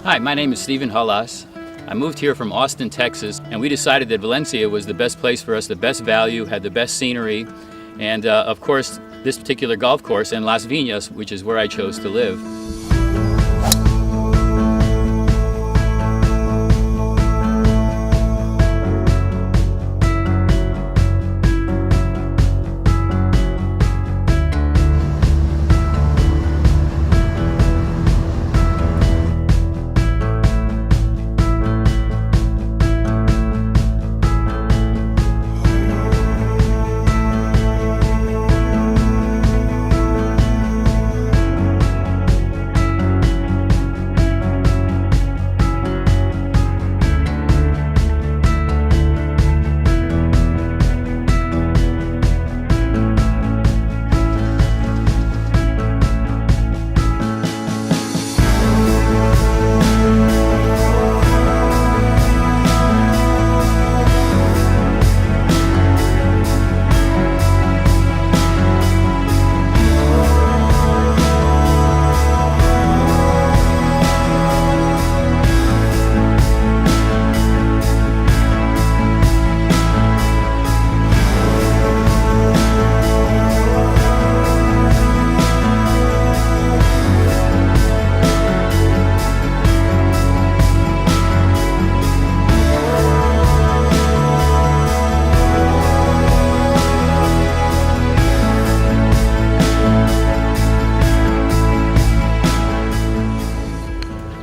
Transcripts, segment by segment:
Hi, my name is Stephen Halas. I moved here from Austin, Texas, and we decided that Valencia was the best place for us, the best value, had the best scenery, and of course, this particular golf course in Las Viñas, which is where I chose to live.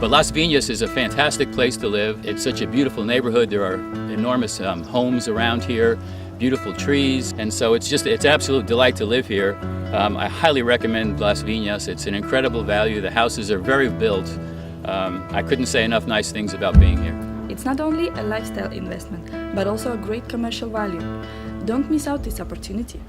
But Las Viñas is a fantastic place to live. It's such a beautiful neighborhood. There are enormous homes around here, beautiful trees, and so it's absolute delight to live here. I highly recommend Las Viñas. It's an incredible value. The houses are very built. I couldn't say enough nice things about being here. It's not only a lifestyle investment, but also a great commercial value. Don't miss out this opportunity.